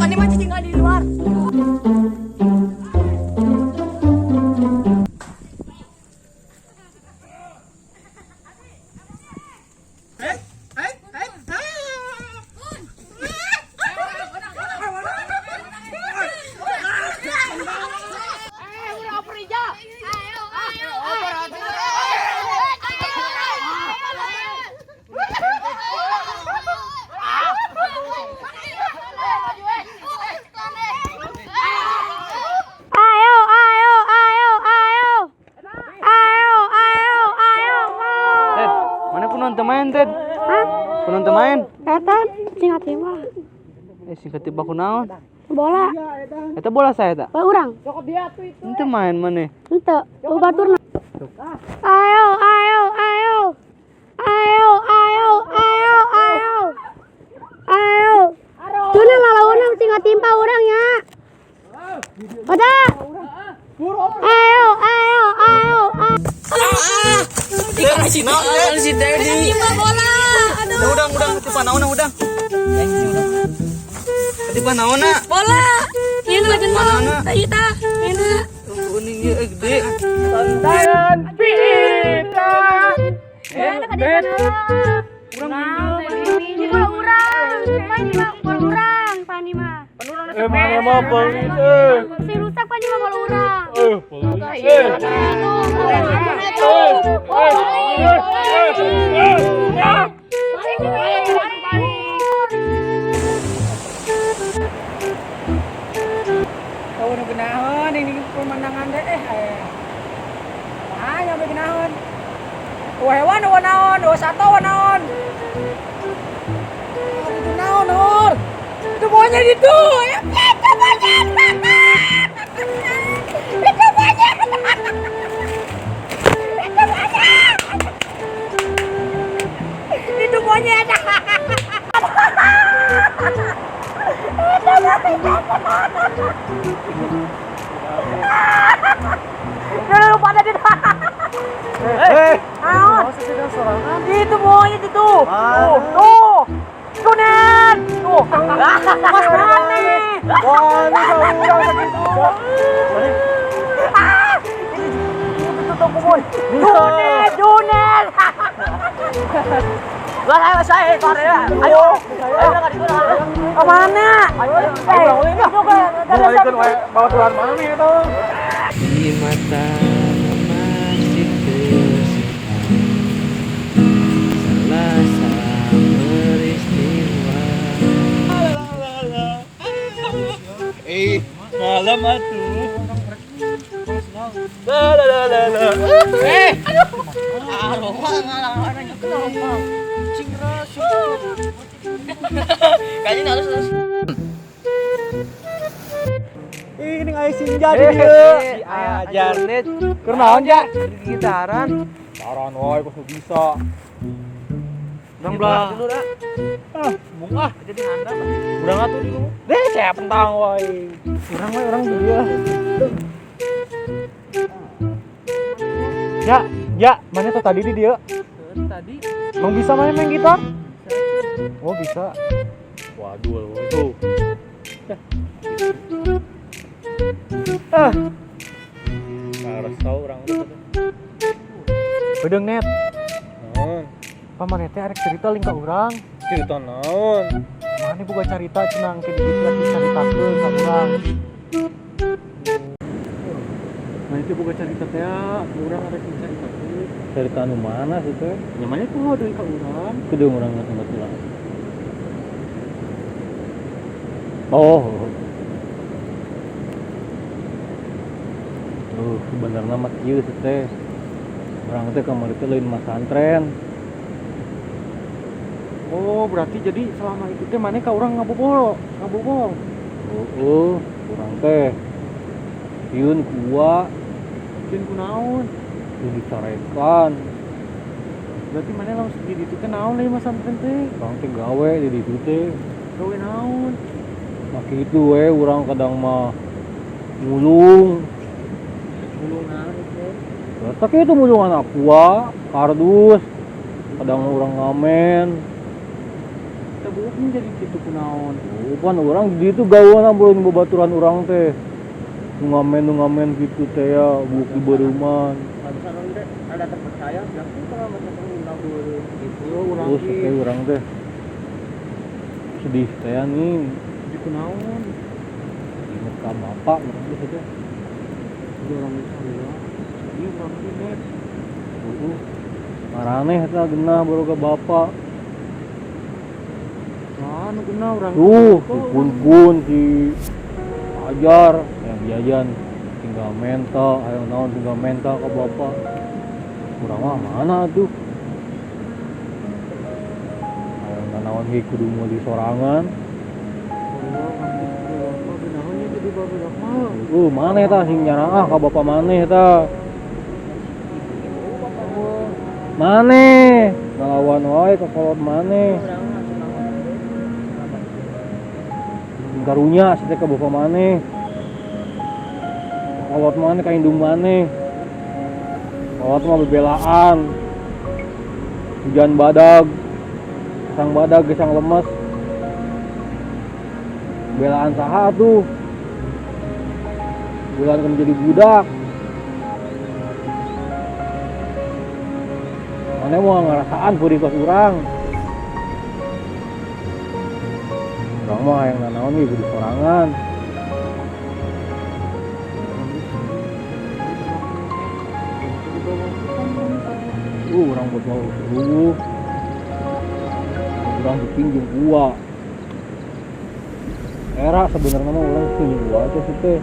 Mandi mandi tinggal di luar. Penonton main, Ted. Hah? Penonton main. Eta singkat timah. Singkat tiba kunaon? Bola. Eta bola saya tak. Bola urang. Ente main mana? Ente, baturna. Ayo, ayo, ayo. Ayo, ayo, ayo, ayo. Ayo. Tuna ngalawan singkat timpa urangnya. Ada. Ayo, ayo, ayo. Ikan si naon si Teddy. Bola. Aduh. Udang ketipan naon udang. Ketipan naon na? Bola. Ini lagi Mana? nong. Kita. Ini. Kuning ge gede. Tantangan pita. Bet. Ini bola urang. Bola urang, pani mah. Mana mah polisi. Si rusak pani mah bola urang. Polisi. Kau nu geunaheun ini pemandangan teh nyampe geunaheun. Hewan naon, sato naon. Itu naon, Nur? Itu monyet itu. Itu monyet. Itu monyet. Itu monyet. Lu pada di itu monyet itu. Tuh. Tuh, Nen. Tuh. Mas Brane. Wah, ini kau urang segitu. Tutup kubur. Dunet. Saya, ya. Ayo. Kemana? Ayo. Bawa tuan mana nih itu? Di mata masih tersimpan selasa peristiwa. Malam atuh. Kayaknya harus. Ini aya sinja di dieu. Si ajar net. Keur naon, Ja? Gitaran. Saran wae kok bisa. Urang belah. Mung ah. Jadi handap. Urang atuh di deh saya pentang wae. Urang dieu. Ya, mana tuh tadi di dia? Tadi Emang bisa main gitar? Oh bisa. Waduh, itu. Ngarasau orang itu. Bedeng net. Naon? Paman teh arek cerita lingka urang. Cerita naon? Mana buka carita cenang ke dieu lagi caritakeun ka urang. Nah itu buka cerita teh urang arek cerita. Cerita anu mana sih teh? Nyamannya tuh deui ka urang. Kudu urang ngatong-ngatong. Oh. Sebenarnya mah kieu teh. Urang teh kamari teh lain mah santren. Oh, berarti jadi selama itu teh maneh ka urang ngabobol. Urang teh pieun kuwa. Pieun kunaon? Pieun dicarekan. Berarti maneh langsung di ditu teh naon lain mah santren teh? Urang teh gawe di ditu teh. Gawe naon? Maki itu urang kadang mah ngulung. Tapi itu mulungan aqua, kardus, kadang orang ngamen. Kita bukan jadi gitu kunaon. Bukan orang di itu gawana belum babaturan orang teh. Ngamen gitu teh ya, buuk di beruman. Barusan orang teh ada terpercaya, berarti kalau macam undang dulu gitu orang Terus teh orang teh sedih teh nih. di kunaon. Ingat ka bapak orang teh saja. Jadi orang itu bilang, ini orang ini. Maraneh eta genah baru ke bapak. Nah, nu kenal orang. Tuh, kun si ajar yang jajan tinggal mental, ayo naon tinggal mental ke bapak. Kurang mah mana tuh? Ayo naon hi kudu meuli sorangan. Maneh tah sing nyarang ka bapak maneh tah. Maneh ngelawan wae ka kolot maneh. Karunya sih ka bapak maneh. Kolot maneh ka indung maneh. Kolot mah bebelaan. Hujan badag. Sang badag gesang lemes. Belaan saha tuh? Bulan kan jadi budak. Mana mau ngerasaan puri kos urang. Urang mah yang nanaon ieu kudu sorangan. Urang buat mau dulu. Urang dipinjam gua. Era sebenarnya mah urang pinjam gua aja sih teh.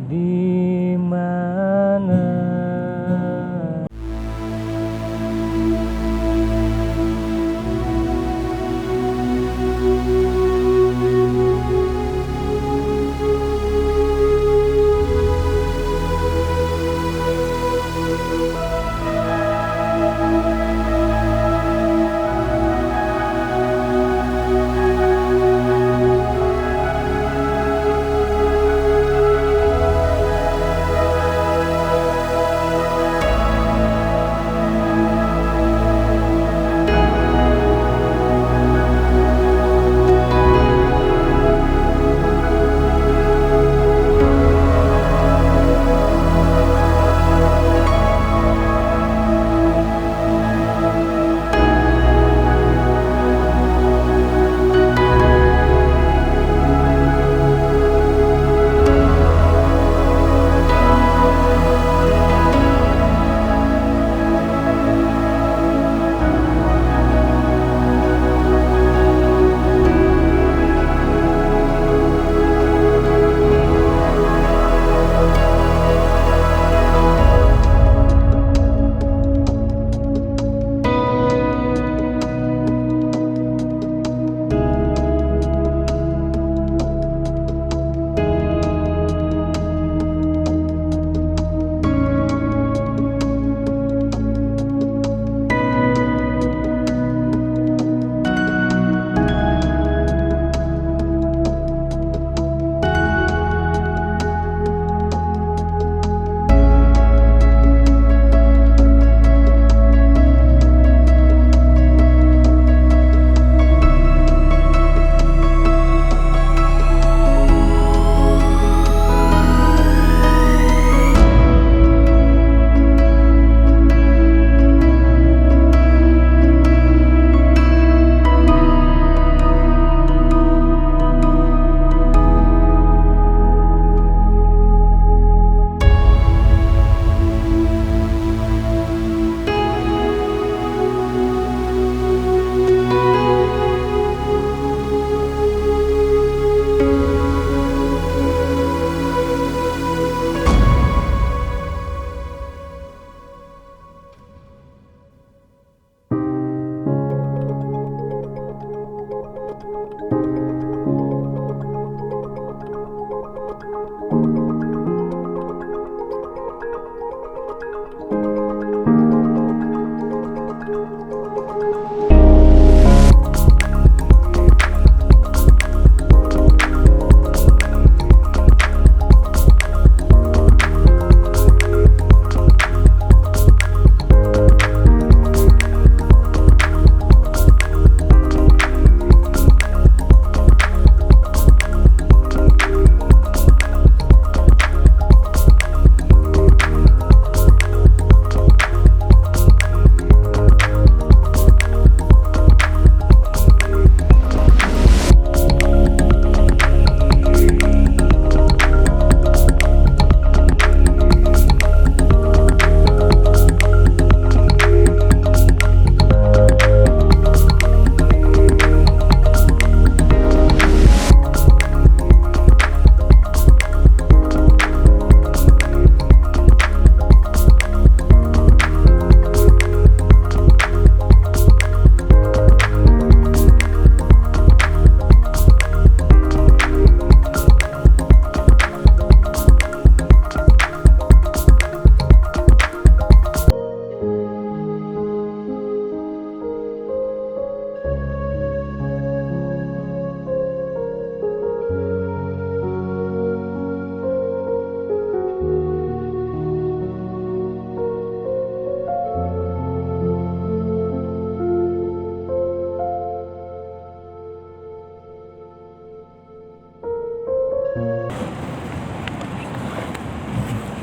Di mana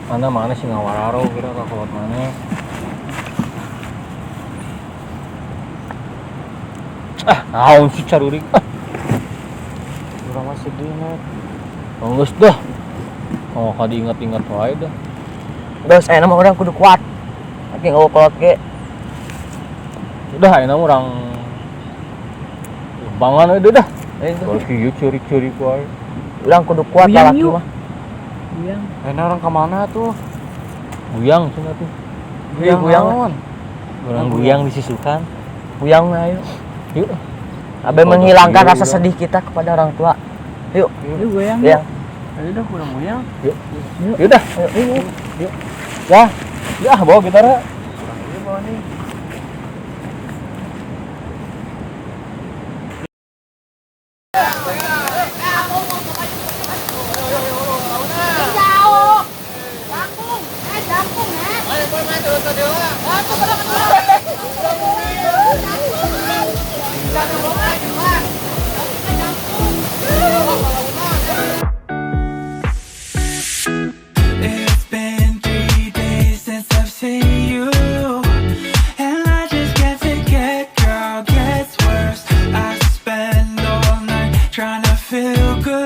mana sih ngawararo kira kakolot mana. Naon sih carurik. Urang masih diingat. Geus dah. Oh, kadi ingat-ingat wae dah. Terus enak mah orang kudu kuat. Tapi nggak kolot ke. Udah enak orang bangan udah dah. Itu Kalau kieu curi-curi ku wae. orang kudu kuat Buyang laki yuk. mah. Buyang. Enak orang ke mana tuh? Buyang cenah tuh. Buyang, buyang. naon? Orang buyang disisukan. Buyang ayo. Yuk. Abe Oh, menghilangkan iya, rasa iya. sedih kita kepada orang tua. Yuk. Yuk goyang. Buyang. Ayo dah kurang goyang. Yuk. Yuk dah. Yuk. Ya. Ya bawa gitarnya. Ayo bawa nih. It's been 3 days since I've seen you, and I just can't forget, girl, gets worse. I spend all night trying to feel good.